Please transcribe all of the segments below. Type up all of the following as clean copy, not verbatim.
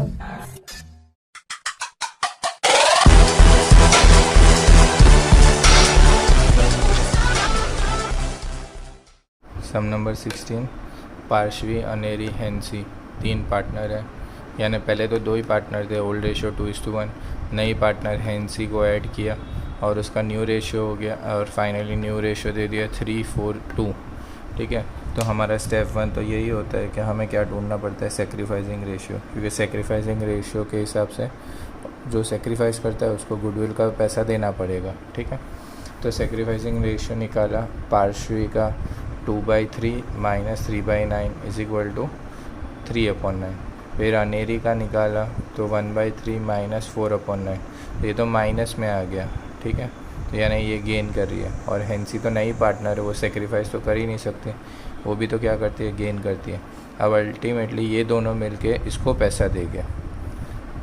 सम number 16, Parshvi, Aneri, हेंसी 3 partner है। यानी पहले तो 2 ही पार्टनर थे, ओल्ड रेशियो 2:1। नई पार्टनर हेंसी को ऐड किया और उसका न्यू रेशियो हो गया और फाइनली न्यू रेशियो दे दिया 3:4:2। ठीक है, तो हमारा स्टेप 1 तो यही होता है कि हमें क्या ढूंढना पड़ता है, सेक्रीफाइसिंग रेशियो, क्योंकि सेक्रीफाइसिंग रेशियो के हिसाब से जो सेक्रीफाइस करता है उसको गुडविल का पैसा देना पड़ेगा। ठीक है, तो सेक्रीफाइसिंग रेशियो निकाला, पार्श्वी का 2/3 - 3/9 = 3/9। फिर अनेरी का निकाला तो 1/3 - 4/9, ये तो माइनस में आ गया। ठीक है, तो यानी ये गेन कर रही है। और हेंसी तो नई पार्टनर है, वो सेक्रीफाइस तो कर ही नहीं सकते, वो भी तो क्या करती है, गेन करती है। अब अल्टीमेटली ये दोनों मिलके इसको पैसा देंगे।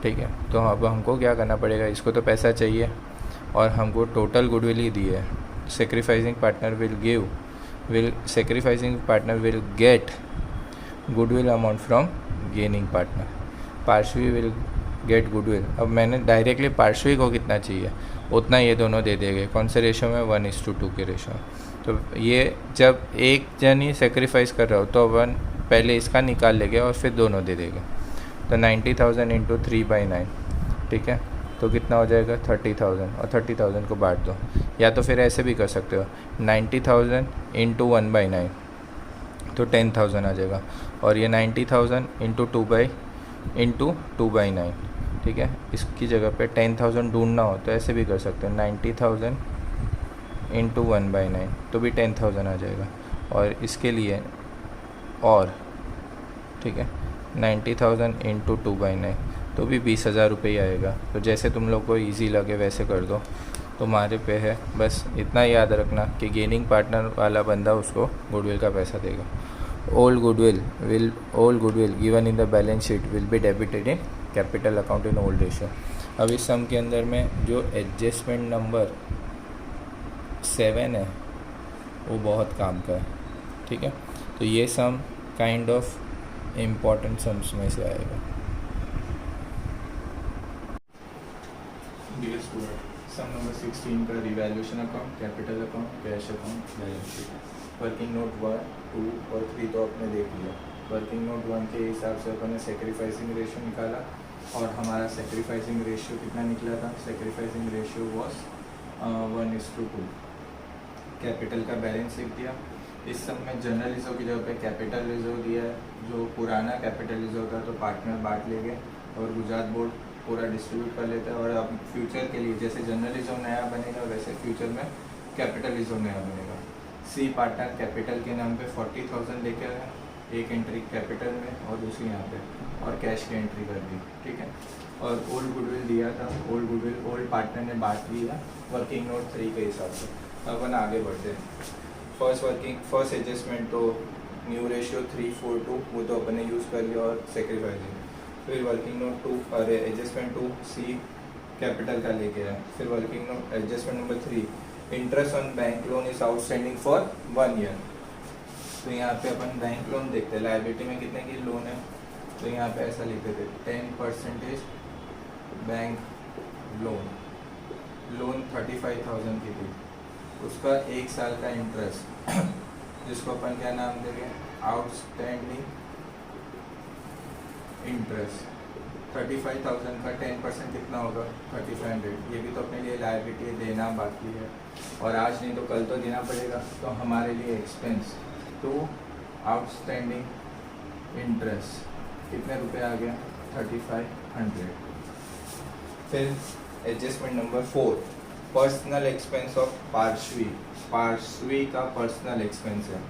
ठीक है, तो अब हमको क्या करना पड़ेगा, इसको तो पैसा चाहिए और हमको टोटल गुडविल ही दी है। Sacrificing partner will get goodwill amount from gaining partner. Parshvi will get goodwill. अब मैंने डायरेक्टली पार्श्वी को कितना चाहिए उतना ये दोनों दे देंगे। कौन से रेशो में, 1:2 के रेशो में। तो ये जब एक जन ही सेक्रीफाइस कर रहा हो तो अपन पहले इसका निकाल लेंगे और फिर दोनों दे देंगे। तो 90,000 × 3/9, ठीक है, तो कितना हो जाएगा 30,000, और 30,000 को बांट दो। या तो फिर ऐसे भी कर सकते हो, 90,000 × 1/9 तो 10,000 आ जाएगा, और ये 90,000 × 2/9। ठीक है, इसकी जगह पे 10,000 ढूंढना हो तो ऐसे भी कर सकते हैं, 90,000 × 1/9 तो भी 10,000 आ जाएगा। और इसके लिए और, ठीक है, 90,000 × 2/9 तो भी 20,000 रुपये ही आएगा। तो जैसे तुम लोग को इजी लगे वैसे कर दो, तुम्हारे पे है। बस इतना याद रखना कि गेनिंग पार्टनर वाला बंदा उसको गुडविल का पैसा देगा। All goodwill given in the balance sheet will be debited in capital account in old ratio। अब इस सम के अंदर में जो एडजस्टमेंट नंबर 7 है वो बहुत काम का है। ठीक है, तो ये some kind of important sums में से आएगा। डियर स्टूडेंट, सम नंबर 16 का revaluation account, capital account, cash account, balance sheet. Working note 1, 2 और 3 तो आपने देख लिया। वर्किंग नोट 1 के हिसाब से अपन ने सेक्रीफाइसिंग रेशियो निकाला और हमारा सेक्रीफाइसिंग रेशियो कितना निकला था, सेक्रीफाइसिंग रेशियो वॉज 1:2। कैपिटल का बैलेंस लिख दिया। इस सब में जनरल रिजर्व की जगह पे कैपिटल रिजर्व दिया है। जो पुराना कैपिटल रिजर्व था तो पार्टनर बांट लेंगे और गुजरात बोर्ड पूरा डिस्ट्रीब्यूट कर लेता है। और अब फ्यूचर के लिए जैसे जनरल रिजर्व नया बनेगा वैसे फ्यूचर में कैपिटल रिजर्व नया बनेगा। सी पार्टनर कैपिटल के नाम पे 40,000 लेके आया, एक एंट्री कैपिटल में और दूसरी यहाँ पे, और कैश की एंट्री कर दी। ठीक है, और ओल्ड गुडविल दिया था, ओल्ड पार्टनर ने बांट लिया वर्किंग नोट 3 के हिसाब से। अपन आगे बढ़ते हैं। फर्स्ट एडजस्टमेंट तो न्यू रेशियो 3:4:2 वो तो अपन ने यूज़ कर लिया और सेक्रीफाइसिंग। फिर वर्किंग नोट 2 और एडजस्टमेंट 2 सी कैपिटल का लेके आया। फिर working note adjustment number 3, interest on bank loan is outstanding for 1 year. तो यहाँ पे अपन बैंक लोन देखते हैं, लायबिलिटी में कितने की लोन है, तो यहाँ पे ऐसा लिखते थे 10% बैंक लोन 35,000 की थी, उसका 1 साल का इंटरेस्ट जिसको अपन क्या नाम देंगे, आउटस्टैंडिंग इंटरेस्ट। 35,000 का 10% कितना होगा, 3,500। ये भी तो अपने लिए लायबिलिटी देना बाकी है और आज नहीं तो कल तो देना पड़ेगा, तो हमारे लिए एक्सपेंस। तो आउटस्टैंडिंग इंटरेस्ट कितने रुपए आ गया, 3,500। फिर adjustment number 4, personal expense of Parshvi का पर्सनल एक्सपेंस है,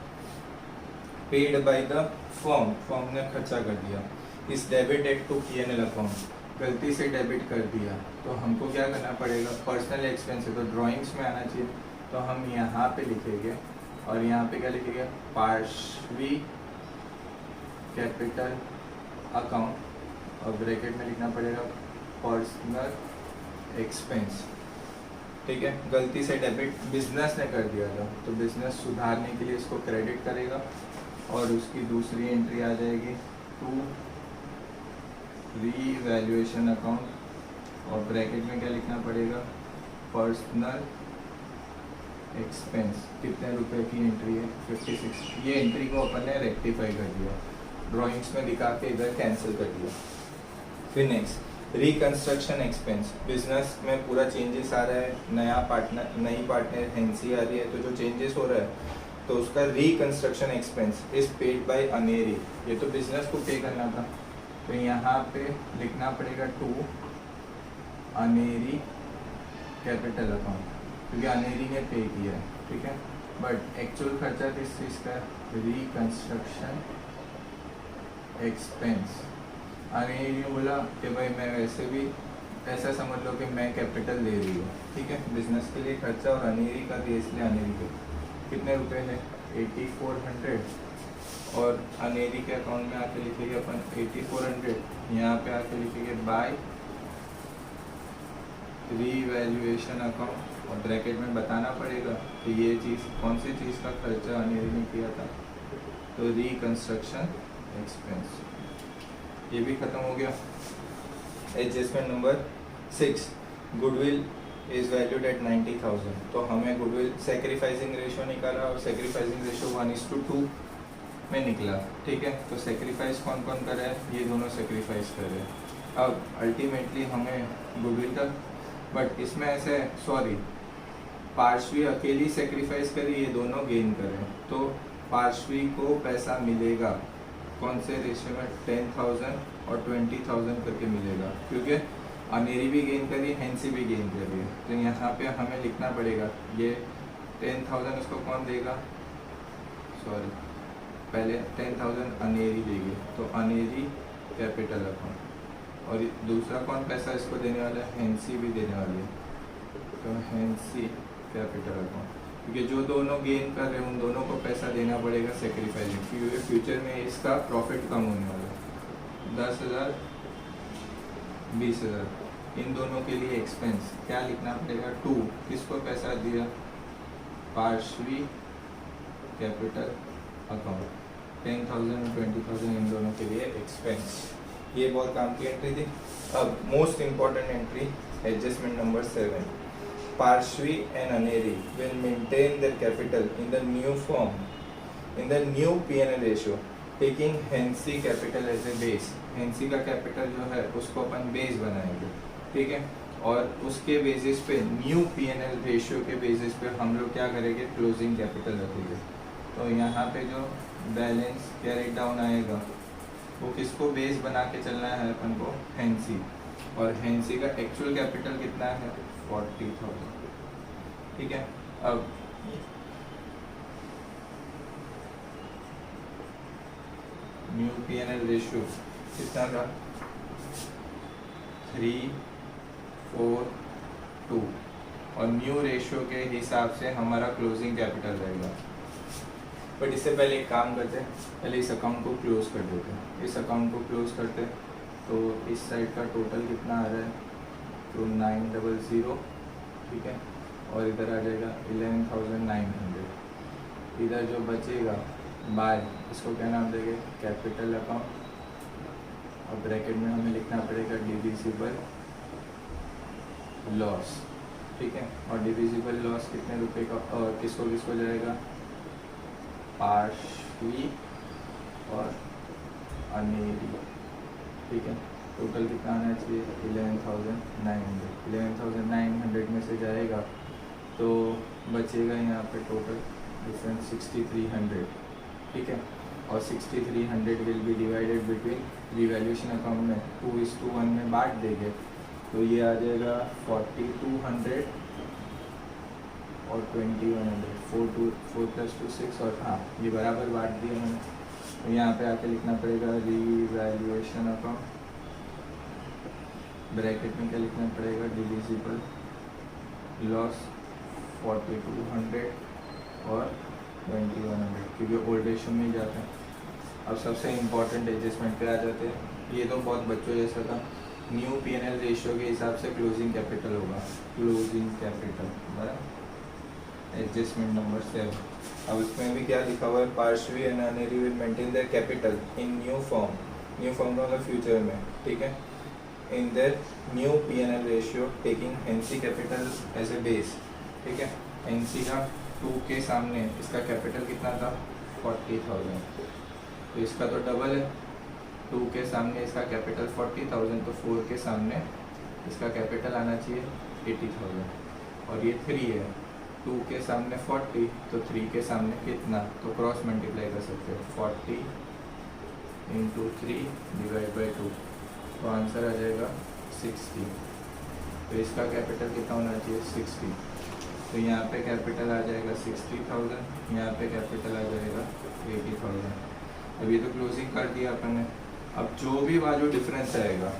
पेड बाय द फर्म ने खर्चा कर दिया। इस डेबिटेड टू P&L अकाउंट, गलती से डेबिट कर दिया तो हमको क्या करना पड़ेगा, पर्सनल एक्सपेंस है तो ड्राइंग्स में आना चाहिए। तो हम यहाँ पे लिखेंगे और यहाँ पे क्या लिखेंगे, पार्श्वी कैपिटल अकाउंट और ब्रैकेट में लिखना पड़ेगा पर्सनल एक्सपेंस। ठीक है, गलती से डेबिट बिजनेस ने कर दिया था तो बिजनेस सुधारने के लिए इसको क्रेडिट करेगा और उसकी दूसरी एंट्री आ जाएगी टू रीवैल्यूएशन अकाउंट और ब्रैकेट में क्या लिखना पड़ेगा, पर्सनल एक्सपेंस। कितने रुपए की एंट्री है, 56। ये एंट्री को अपन ने रेक्टिफाई कर दिया, ड्राइंग्स में दिखा के इधर कैंसिल कर दिया। फिर नेक्स्ट रिकंस्ट्रक्शन एक्सपेंस। बिजनेस में पूरा चेंजेस आ रहा है, नया पार्टनर, नई पार्टनर हेंसी आ रही है, तो जो चेंजेस हो रहा है तो उसका reconstruction expense is paid by Aneri. ये तो बिजनेस को पे करना था, तो यहाँ पे लिखना पड़ेगा टू अनेरी कैपिटल अकाउंट, क्योंकि अनेरी ने पे किया है, ठीक है। बट एक्चुअल खर्चा किस चीज़ का, रिकंस्ट्रक्शन एक्सपेंस। अनेरी ने बोला कि भाई मैं वैसे भी, ऐसा समझ लो कि मैं कैपिटल ले रही हूँ, ठीक है, बिजनेस के लिए खर्चा, और अनेरी का दिया, इसलिए अनेरी को कितने रुपए है, 8400। और अनेरी के अकाउंट में आके लिखेंगे अपन 8400, यहाँ पे आके लिखेंगे बाय रीवैल्यूएशन अकाउंट, और ब्रैकेट में बताना पड़ेगा कि ये चीज़ कौन सी चीज़ का खर्चा अनेरी ने किया था, तो रिकंस्ट्रक्शन एक्सपेंस। ये भी खत्म हो गया। Adjustment number 6, goodwill is valued at 90,000। तो हमें गुडविल सेक्रीफाइसिंग रेशियो निकाला, और सेक्रीफाइसिंग रेशियो 1:2 में निकला, ठीक है। तो सेक्रीफाइस कौन कौन कर रहा है, ये दोनों सेक्रीफाइस कर रहे हैं। अब अल्टीमेटली हमें गुडविल का, बट इसमें ऐसे सॉरी, पार्श्वी अकेली सेक्रीफाइस करी, ये दोनों गेन कर रहे हैं, तो पार्श्वी को पैसा मिलेगा कौन से रेशियो में, 10,000 और 20,000 करके मिलेगा, क्योंकि अनेरी भी गेन करी, हेंसी भी गेन कर रही है। तो यहाँ पे हमें लिखना पड़ेगा ये 10,000 उसको कौन देगा, सॉरी पहले 10,000 अनेरी देगी, तो अनेरी कैपिटल अकाउंट, और दूसरा कौन पैसा इसको देने वाला है, हेंसी भी देने वाली है, तो हेंसी कैपिटल अकाउंट, क्योंकि जो दोनों गेन कर रहे हैं उन दोनों को पैसा देना पड़ेगा सेक्रीफाइसिंग, क्योंकि फ्यूचर में इसका प्रॉफिट कम होने वाला है। 10,000 20,000, इन दोनों के लिए एक्सपेंस क्या लिखना पड़ेगा, 2, किसको पैसा दिया, पार्श्वी कैपिटल अकाउंट, 10,000 और 20,000 इन दोनों के लिए एक्सपेंस। ये बहुत काम की एंट्री थी। अब most important entry, adjustment number 7, Parshvi and Aneri will maintain their capital in the new firm, in the new P&L ratio, taking Hency capital as a base. Hency का कैपिटल जो है उसको अपन बेस बनाएंगे, ठीक है, और उसके बेसिस पे न्यू P&L रेशियो के बेसिस पे हम लोग क्या करेंगे, क्लोजिंग कैपिटल रखेंगे। तो यहाँ पे जो बैलेंस कैरी डाउन आएगा वो किसको बेस बना के चलना है अपन को, हेंसी, और हेंसी का एक्चुअल कैपिटल कितना है, 40,000, ठीक है। अब न्यू P&L रेशियो कितना था, 3:4:2, और न्यू रेशियो के हिसाब से हमारा क्लोजिंग कैपिटल रहेगा। बट इससे पहले एक काम करते हैं, पहले इस अकाउंट को क्लोज कर देते हैं। इस अकाउंट को क्लोज करते हैं तो इस साइड का टोटल कितना आ रहा है, तो 900, ठीक है, और इधर आ जाएगा 11,900। इधर जो बचेगा बाय, इसको क्या नाम देंगे, कैपिटल अकाउंट, और ब्रैकेट में हमें लिखना पड़ेगा डिविजिबल लॉस, ठीक है। और डिविजिबल लॉस कितने रुपए का, और किसको किसको जाएगा, पार्श्वी और अनेरी, ठीक है। टोटल कितना आना चाहिए, 11,900। 11,900 में से जाएगा तो बचेगा यहाँ पे टोटल डिफरेंस 6,300, ठीक है। और 6,300 will be divided between revaluation account में 2:1 में बांट देंगे, तो ये आ जाएगा 4,200 और 2,100, 4 + 2 6, और हाँ ये बराबर बांट दिया मैंने। तो यहाँ पे आके लिखना पड़ेगा रिवैल्यूएशन अकाउंट, ब्रैकेट में क्या लिखना पड़ेगा, डिविजिबल लॉस 4,200 और 2,100, क्योंकि ओल्ड रेशियो में ही जाते हैं। अब सबसे इम्पोर्टेंट एडजस्टमेंट पे आ जाते हैं। ये तो बहुत बच्चों जैसा था, न्यू P&L रेशियो के हिसाब से क्लोजिंग कैपिटल होगा, क्लोजिंग कैपिटल बराबर एडजस्टमेंट नंबर 7। अब इसमें भी क्या लिखा हुआ है, Parshvi and Aneri will maintain their capital in new form new formula होगा फ्यूचर में, ठीक है। In their new P&L ratio taking NC capital as a base, ठीक है। एनसी का 2 के सामने इसका कैपिटल कितना था 40,000, तो इसका तो डबल है, 2 के सामने इसका कैपिटल 40,000, तो 4 के सामने इसका कैपिटल आना चाहिए 80,000, और ये 3 है, 2 के सामने 40, तो 3 के सामने कितना, तो क्रॉस मल्टीप्लाई कर सकते हो 40 × 3 / 2, तो आंसर आ जाएगा 60। तो इसका कैपिटल कितना होना चाहिए 60, तो यहाँ पे कैपिटल आ जाएगा 60,000, यहाँ पे कैपिटल आ जाएगा 80,000। अब ये तो क्लोजिंग कर दिया अपन ने। अब जो भी वैल्यू डिफरेंस आएगा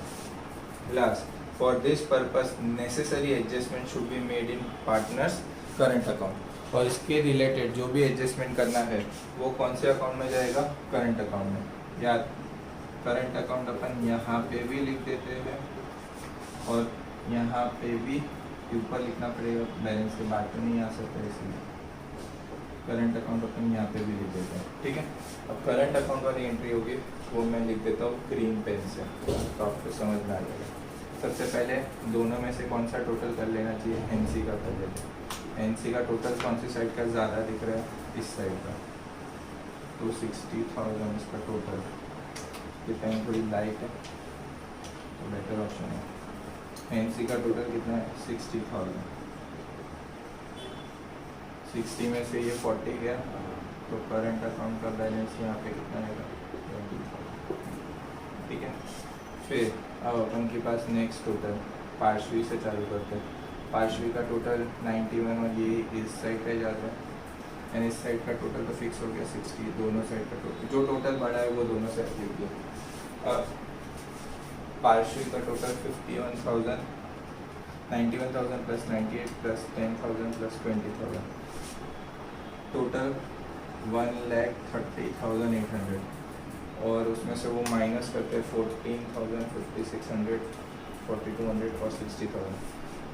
last, for this purpose necessary adjustment should be made in partners current account, और इसके रिलेटेड जो भी एडजस्टमेंट करना है वो कौन से अकाउंट में जाएगा, करंट अकाउंट में। या करंट अकाउंट अपन यहाँ पे भी लिख देते हैं और यहाँ पे भी ऊपर लिखना पड़ेगा, बैलेंस के बाद तो नहीं आ सकता, इसलिए करंट अकाउंट अपन यहाँ पे भी लिख देते हैं, ठीक है। अब करंट अकाउंट वाली एंट्री होगी वो मैं लिख देता हूँ ग्रीन पेन से, तो आपको समझ में आ जाएगा। सबसे पहले दोनों में से कौन सा टोटल कर लेना चाहिए, एनसी का कर लेते हैं। एनसी का टोटल कौन सी साइड का ज़्यादा दिख रहा है, इस साइड का, तो 60,000 इसका टोटल। ये पेन थोड़ी लाइट है तो बेटर ऑप्शन है। एनसी का टोटल कितना है 60,000, 60 में से ये 40 गया, तो करंट अकाउंट का बैलेंस यहाँ पे कितना आएगा 20,000, ठीक है। फिर अब अपन के पास नेक्स्ट टोटल पार्श्वी से चालू करते हैं। पार्श्वी का टोटल 91 और ये इस साइड पे जाता है, एंड इस साइड का टोटल तो फिक्स हो गया 60, दोनों साइड का टोटल जो टोटल बढ़ा है वो दोनों साइड लिख दिया। अब पार्श्वी का टोटल 51,000, 91,000 + 98 + 10,000 + 20,000, टोटल 1,30,800, और उसमें से वो माइनस करते हैं 14,000, 5,600, 4,200 और 60,000,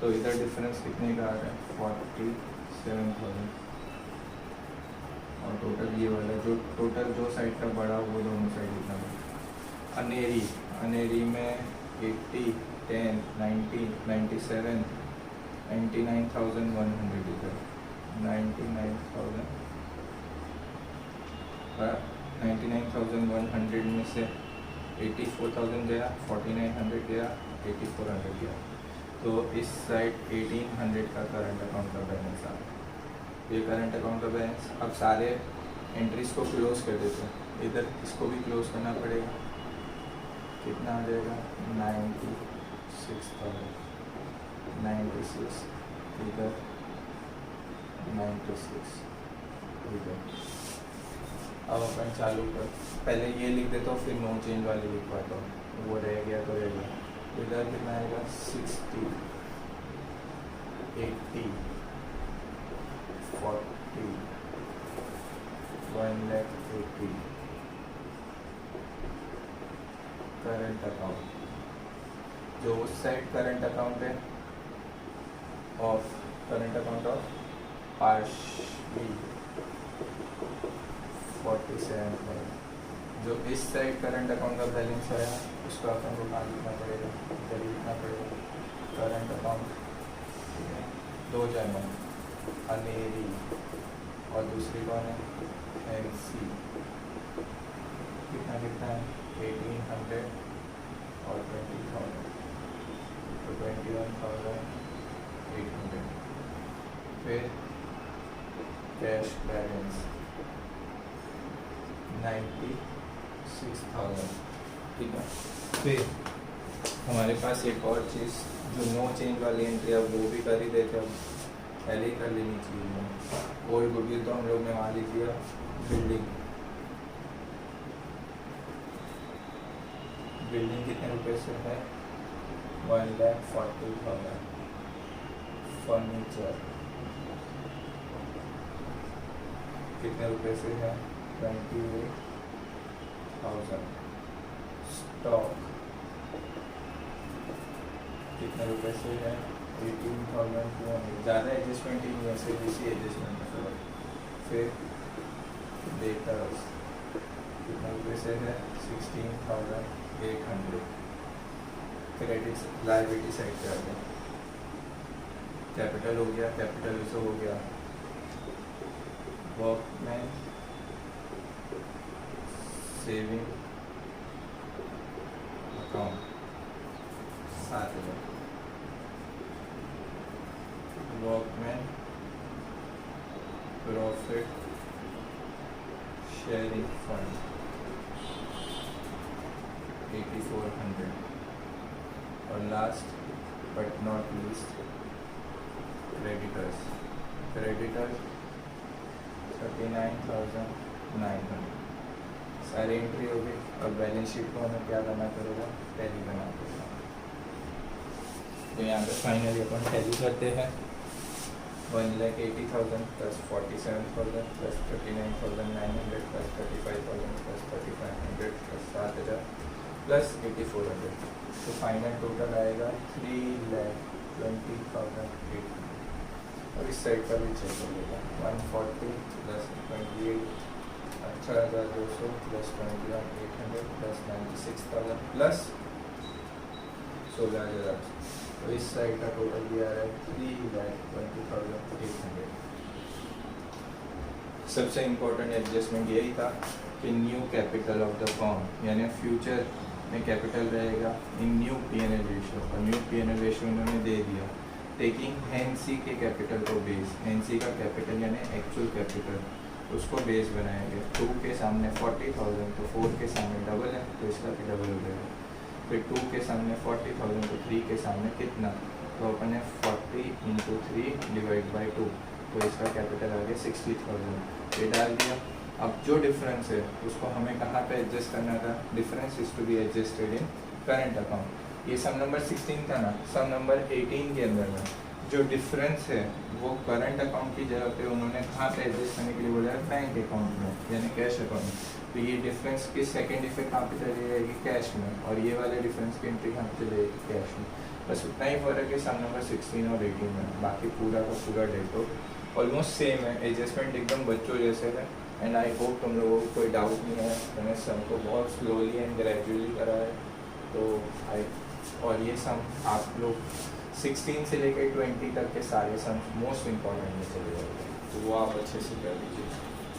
तो इधर डिफरेंस कितने का आ रहा है 47,000, और टोटल ये वाला जो टोटल जो साइड का बड़ा वो दोनों साइड इतना बड़ा। अनेरी में 80, 10, 90, 97, 99,100 इधर 99,100 में से 84,000 गया, 4,900 गया, 8,400 गया, तो इस साइड 1,800 का करंट अकाउंट का बैलेंस आ रहा। ये करंट अकाउंट का बैलेंस। अब सारे एंट्रीज को क्लोज कर देते हैं, इधर इसको भी क्लोज करना पड़ेगा, कितना आ जाएगा 96,000, 96 इधर, 96 इधर। अब अपन चालू कर, पहले ये लिख देता हूँ फिर नो चेंज वाले लिख पाता हूँ, वो रह गया तो रह गया। इधर कितना आएगा 60, 80, 40, 1,80 करंट अकाउंट, जो उस साइड करंट अकाउंट है of current account of Parshvi 47,000, जो इस साइड करंट अकाउंट का बैलेंस है उसका अपन को कहाँ लिखना पड़ेगा, इधर लिखना पड़ेगा करंट अकाउंट, ठीक है। दो जन अनेरी और दूसरी कौन है एनसी, कितना कितना है 1,800 और 20,000, तो 21,800। फिर कैश बैलेंस 96,000, ठीक है। फिर हमारे पास एक और चीज़ जो नो चेंज वाली एंट्री है वो भी कर ही देते, अब पहले ही कर लेनी चाहिए। ओल्ड गुडविल तो हम लोग ने वहाँ लिख दिया, बिल्डिंग कितने रुपए से है 1,40,000, फर्नीचर कितने रुपए से है 28,000, स्टॉक कितने रुपए से है 18,200, ज़्यादा एडजस्टमेंट ही नहीं है, सिर्फ इसी एडजस्टमेंट में फिर डेटर्स कितने रुपए से है 16,800 क्रेडिट लाइबिलिटी साइड पे आ गया, कैपिटल हो गया, कैपिटल से हो गया, workman saving account 7,000, workman profit sharing fund 8,400 और last but not least creditors 39,900 सारी एंट्री हो गई। और बैलेंस शीट को हमें क्या करना पड़ेगा, टैली करना पड़ेगा। तो यहाँ पे फाइनली अपन टैली करते हैं 1,80,000 plus 47,000 plus 39,900 plus 35,000 plus 3,500 plus 7,000 plus 8,400। तो फाइनल टोटल आएगा 3,20,800। और इस साइड का भी चेक कर लेगा 140 प्लस 28 18,200 प्लस 21,800 प्लस 96,000 प्लस 16,000। तो इस साइड का टोटल भी आ रहा है 3,20,800। सबसे इम्पोर्टेंट एडजस्टमेंट यही था कि new capital of the firm, यानी फ्यूचर में कैपिटल रहेगा इन न्यू P&L रेशियो, और न्यू P&L रेशियो उन्होंने दे दिया टेकिंग हैंसी के कैपिटल को बेस। हैंसी का कैपिटल यानी एक्चुअल कैपिटल, उसको बेस बनाएंगे। 2 के सामने 40,000 तो 4 के सामने डबल है तो इसका भी डबल हो जाएगा। फिर 2 के सामने 40,000 तो 3 के सामने कितना, तो अपन ने 40 × 3 डिवाइड बाई 2, तो इसका कैपिटल आ गया 60,000। ये डाल दिया। अब जो डिफरेंस है उसको हमें कहाँ पे एडजस्ट करना था, difference is to be adjusted in current account. ये सम नंबर 16 था ना, सम नंबर 18 के अंदर में जो डिफरेंस है वो करंट अकाउंट की जगह पे उन्होंने कहाँ पे एडजस्ट करने के लिए बोला है, बैंक अकाउंट में यानी कैश अकाउंट में। तो ये डिफरेंस की सेकेंड इफेक्ट कहाँ पे चली जाएगी, कैश में, और ये वाले डिफरेंस की एंट्री कहाँ पे चली जाएगी, कैश में। बस उतना ही फर्क है सम नंबर 16 और 18 में, बाकी पूरा का पूरा डेटो ऑलमोस्ट सेम है। एडजस्टमेंट एकदम बच्चों जैसे है। एंड आई होप तुम लोगों को कोई डाउट नहीं है। मैंने सम को बहुत स्लोली एंड ग्रेजुअली करा है, तो और ये सम आप लोग 16 से लेकर 20 तक के सारे सम मोस्ट इम्पॉर्टेंट में चले जाएंगे, तो वो आप अच्छे से कर लीजिए।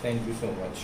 Thank you so much.